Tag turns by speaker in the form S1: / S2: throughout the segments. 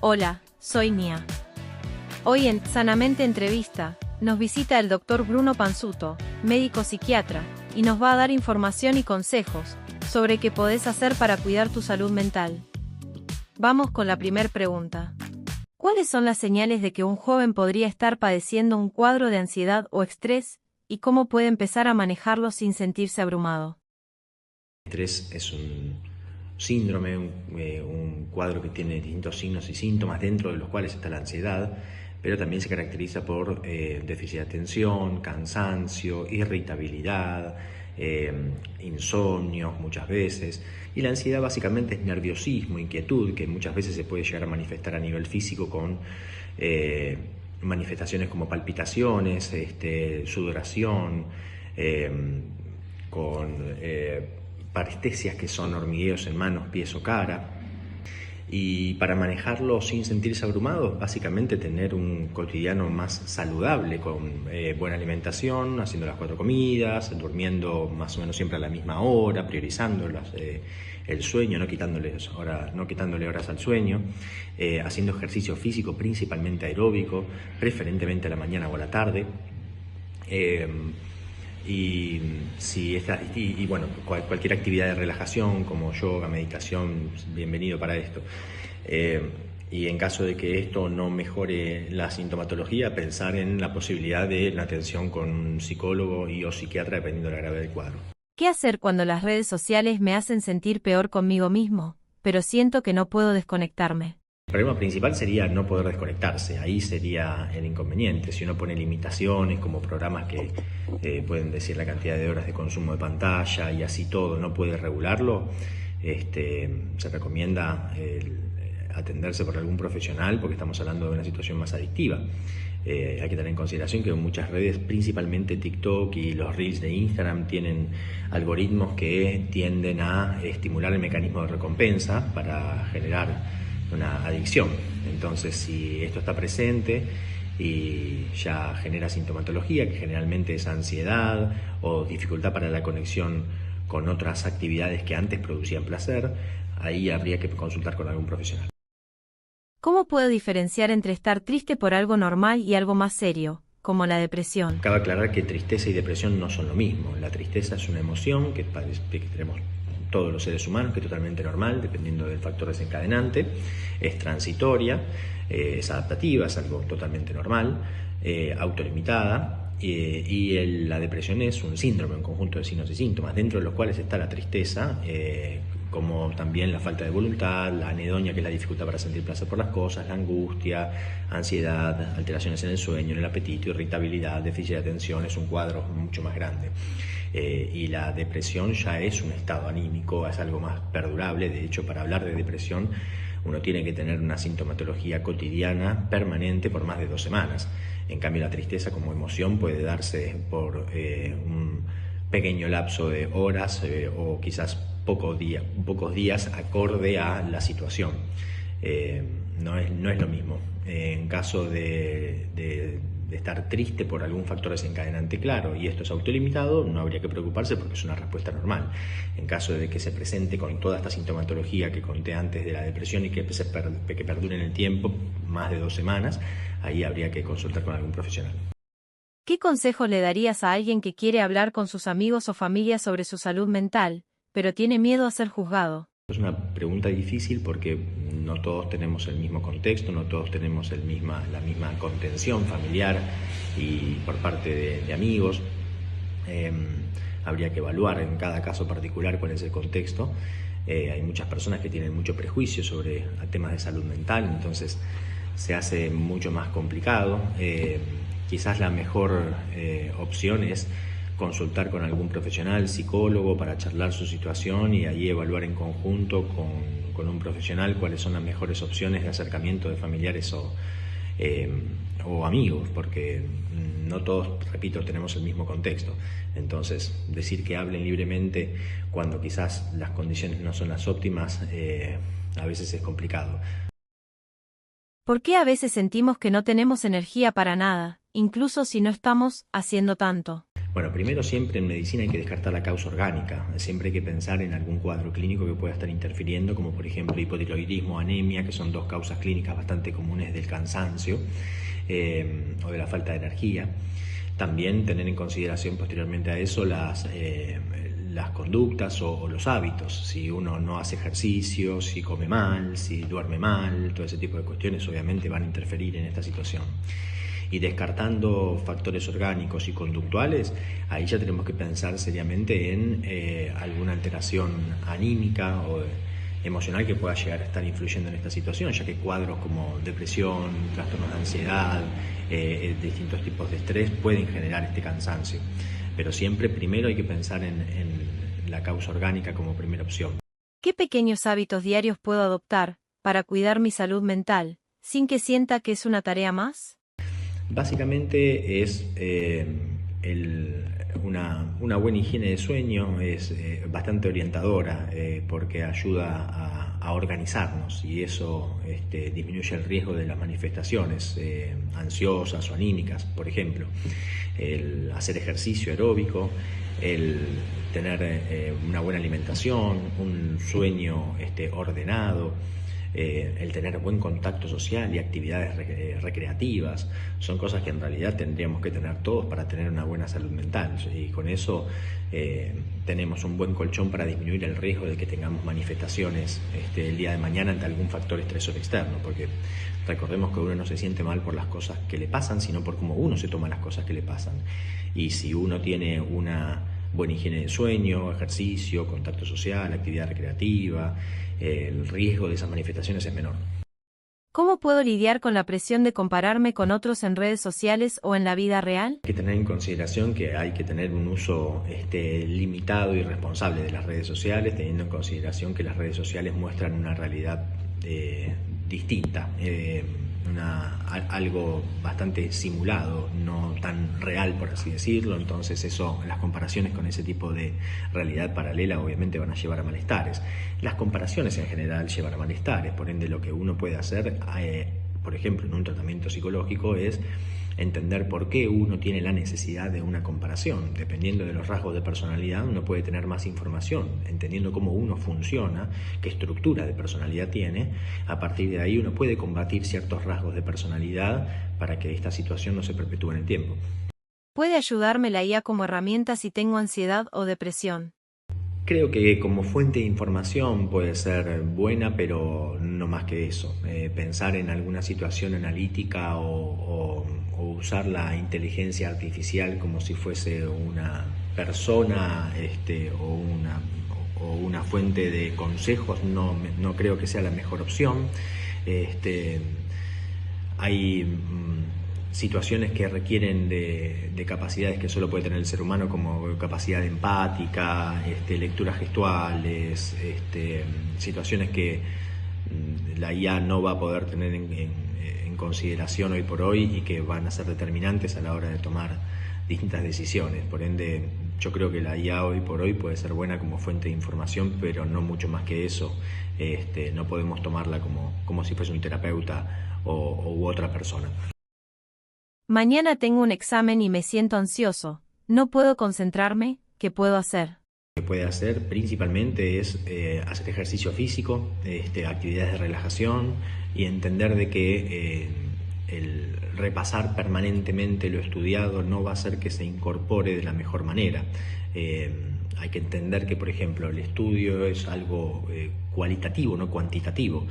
S1: Hola, soy Nia. Hoy en Sanamente Entrevista, nos visita el Dr. Bruno Panzuto, médico psiquiatra, y nos va a dar información y consejos sobre qué podés hacer para cuidar tu salud mental. Vamos con la primer pregunta. ¿Cuáles son las señales de que un joven podría estar padeciendo un cuadro de ansiedad o estrés, y cómo puede empezar a manejarlo sin sentirse abrumado?
S2: Estrés es un síndrome, un cuadro que tiene distintos signos y síntomas, dentro de los cuales está la ansiedad, pero también se caracteriza por déficit de atención, cansancio, irritabilidad, insomnio muchas veces. Y la ansiedad básicamente es nerviosismo, inquietud, que muchas veces se puede llegar a manifestar a nivel físico con manifestaciones como palpitaciones, sudoración, con parestesias que son hormigueos en manos, pies o cara. Y para manejarlo sin sentirse abrumados, básicamente tener un cotidiano más saludable, con buena alimentación, haciendo las 4 comidas, durmiendo más o menos siempre a la misma hora, priorizando el sueño, no quitándole horas al sueño, haciendo ejercicio físico, principalmente aeróbico, preferentemente a la mañana o a la tarde. Bueno, cualquier actividad de relajación como yoga, meditación, bienvenido para esto. Y en caso de que esto no mejore la sintomatología, pensar en la posibilidad de la atención con un psicólogo y o psiquiatra dependiendo de la gravedad del cuadro.
S1: ¿Qué hacer cuando las redes sociales me hacen sentir peor conmigo mismo, pero siento que no puedo desconectarme?
S2: El problema principal sería no poder desconectarse, ahí sería el inconveniente. Si uno pone limitaciones como programas que pueden decir la cantidad de horas de consumo de pantalla y así todo, no puede regularlo, se recomienda atenderse por algún profesional porque estamos hablando de una situación más adictiva. Hay que tener en consideración que muchas redes, principalmente TikTok y los Reels de Instagram, tienen algoritmos que tienden a estimular el mecanismo de recompensa para generar una adicción. Entonces, si esto está presente y ya genera sintomatología, que generalmente es ansiedad o dificultad para la conexión con otras actividades que antes producían placer, ahí habría que consultar con algún profesional.
S1: ¿Cómo puedo diferenciar entre estar triste por algo normal y algo más serio, como la depresión?
S2: Cabe aclarar que tristeza y depresión no son lo mismo. La tristeza es una emoción que tenemos todos los seres humanos, que es totalmente normal, dependiendo del factor desencadenante, es transitoria, es adaptativa, es algo totalmente normal, autolimitada, la depresión es un síndrome, un conjunto de signos y síntomas, dentro de los cuales está la tristeza, como también la falta de voluntad, la anedonia, que es la dificultad para sentir placer por las cosas, la angustia, ansiedad, alteraciones en el sueño, en el apetito, irritabilidad, déficit de atención. Es un cuadro mucho más grande. Y la depresión ya es un estado anímico, es algo más perdurable. De hecho, para hablar de depresión, uno tiene que tener una sintomatología cotidiana permanente por más de 2 semanas. En cambio, la tristeza como emoción puede darse por un pequeño lapso de horas o quizás pocos días acorde a la situación. No es lo mismo. En caso de estar triste por algún factor desencadenante claro y esto es autolimitado, no habría que preocuparse porque es una respuesta normal. En caso de que se presente con toda esta sintomatología que conté antes de la depresión y que perdure en el tiempo, más de 2 semanas, ahí habría que consultar con algún profesional.
S1: ¿Qué consejo le darías a alguien que quiere hablar con sus amigos o familia sobre su salud mental, pero tiene miedo a ser juzgado?
S2: Es una pregunta difícil porque no todos tenemos el mismo contexto, no todos tenemos la misma contención familiar y por parte de amigos. Habría que evaluar en cada caso particular cuál es el contexto. Hay muchas personas que tienen mucho prejuicio sobre temas de salud mental, entonces se hace mucho más complicado. Quizás la mejor opción es consultar con algún profesional, psicólogo, para charlar su situación y ahí evaluar en conjunto con un profesional cuáles son las mejores opciones de acercamiento de familiares o amigos, porque no todos, repito, tenemos el mismo contexto. Entonces, decir que hablen libremente cuando quizás las condiciones no son las óptimas, a veces es complicado.
S1: ¿Por qué a veces sentimos que no tenemos energía para nada, incluso si no estamos haciendo tanto?
S2: Bueno, primero siempre en medicina hay que descartar la causa orgánica, siempre hay que pensar en algún cuadro clínico que pueda estar interfiriendo, como por ejemplo hipotiroidismo, anemia, que son dos causas clínicas bastante comunes del cansancio o de la falta de energía. También tener en consideración posteriormente a eso las conductas o los hábitos, si uno no hace ejercicio, si come mal, si duerme mal, todo ese tipo de cuestiones obviamente van a interferir en esta situación. Y descartando factores orgánicos y conductuales, ahí ya tenemos que pensar seriamente en alguna alteración anímica o emocional que pueda llegar a estar influyendo en esta situación, ya que cuadros como depresión, trastornos de ansiedad, distintos tipos de estrés pueden generar este cansancio. Pero siempre primero hay que pensar en la causa orgánica como primera opción.
S1: ¿Qué pequeños hábitos diarios puedo adoptar para cuidar mi salud mental, sin que sienta que es una tarea más?
S2: Básicamente es una buena higiene de sueño, es bastante orientadora porque ayuda a organizarnos y eso disminuye el riesgo de las manifestaciones ansiosas o anímicas, por ejemplo. El hacer ejercicio aeróbico, el tener una buena alimentación, un sueño ordenado, el tener buen contacto social y actividades recreativas, son cosas que en realidad tendríamos que tener todos para tener una buena salud mental, y con eso tenemos un buen colchón para disminuir el riesgo de que tengamos manifestaciones el día de mañana ante algún factor estresor externo, porque recordemos que uno no se siente mal por las cosas que le pasan, sino por cómo uno se toma las cosas que le pasan. Y si uno tiene una buena higiene de sueño, ejercicio, contacto social, actividad recreativa, el riesgo de esas manifestaciones es menor.
S1: ¿Cómo puedo lidiar con la presión de compararme con otros en redes sociales o en la vida real?
S2: Hay que tener en consideración que hay que tener un uso limitado y responsable de las redes sociales, teniendo en consideración que las redes sociales muestran una realidad distinta, algo bastante simulado, no tan real por así decirlo. Entonces eso, las comparaciones con ese tipo de realidad paralela obviamente van a llevar a malestares. Las comparaciones en general llevan a malestares, por ende lo que uno puede hacer, por ejemplo en un tratamiento psicológico, es entender por qué uno tiene la necesidad de una comparación. Dependiendo de los rasgos de personalidad, uno puede tener más información. Entendiendo cómo uno funciona, qué estructura de personalidad tiene, a partir de ahí uno puede combatir ciertos rasgos de personalidad para que esta situación no se perpetúe en el tiempo.
S1: ¿Puede ayudarme la IA como herramienta si tengo ansiedad o depresión?
S2: Creo que como fuente de información puede ser buena, pero no más que eso. Pensar en alguna situación analítica o usar la inteligencia artificial como si fuese una persona o una fuente de consejos no creo que sea la mejor opción. Hay situaciones que requieren de capacidades que solo puede tener el ser humano, como capacidad empática, lecturas gestuales, situaciones que la IA no va a poder tener en consideración hoy por hoy y que van a ser determinantes a la hora de tomar distintas decisiones. Por ende, yo creo que la IA hoy por hoy puede ser buena como fuente de información, pero no mucho más que eso. No podemos tomarla como si fuese un terapeuta u otra persona.
S1: Mañana tengo un examen y me siento ansioso. No puedo concentrarme. ¿Qué puedo hacer?
S2: Lo que puede hacer principalmente es hacer ejercicio físico, actividades de relajación y entender de que el repasar permanentemente lo estudiado no va a hacer que se incorpore de la mejor manera. Hay que entender que, por ejemplo, el estudio es algo cualitativo, no cuantitativo.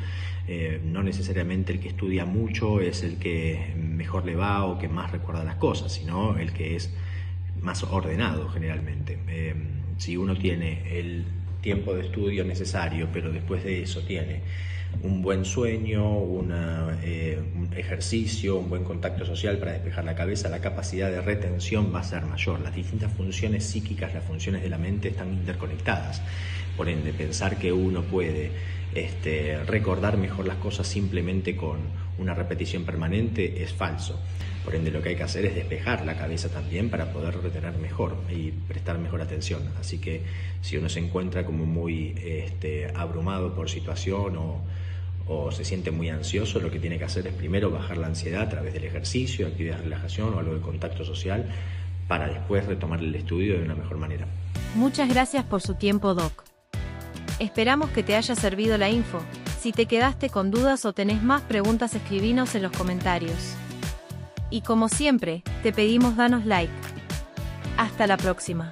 S2: No necesariamente el que estudia mucho es el que mejor le va o que más recuerda las cosas, sino el que es más ordenado generalmente. Si uno tiene el tiempo de estudio necesario, pero después de eso tiene un buen sueño, un ejercicio, un buen contacto social para despejar la cabeza, la capacidad de retención va a ser mayor. Las distintas funciones psíquicas, las funciones de la mente están interconectadas. Por ende, pensar que uno puede recordar mejor las cosas simplemente con una repetición permanente es falso. Por ende, lo que hay que hacer es despejar la cabeza también para poder retener mejor y prestar mejor atención. Así que si uno se encuentra como muy abrumado por situación o se siente muy ansioso, lo que tiene que hacer es primero bajar la ansiedad a través del ejercicio, actividades de relajación o algo de contacto social, para después retomar el estudio de una mejor manera.
S1: Muchas gracias por su tiempo, Doc. Esperamos que te haya servido la info. Si te quedaste con dudas o tenés más preguntas, escribinos en los comentarios. Y como siempre, te pedimos danos like. Hasta la próxima.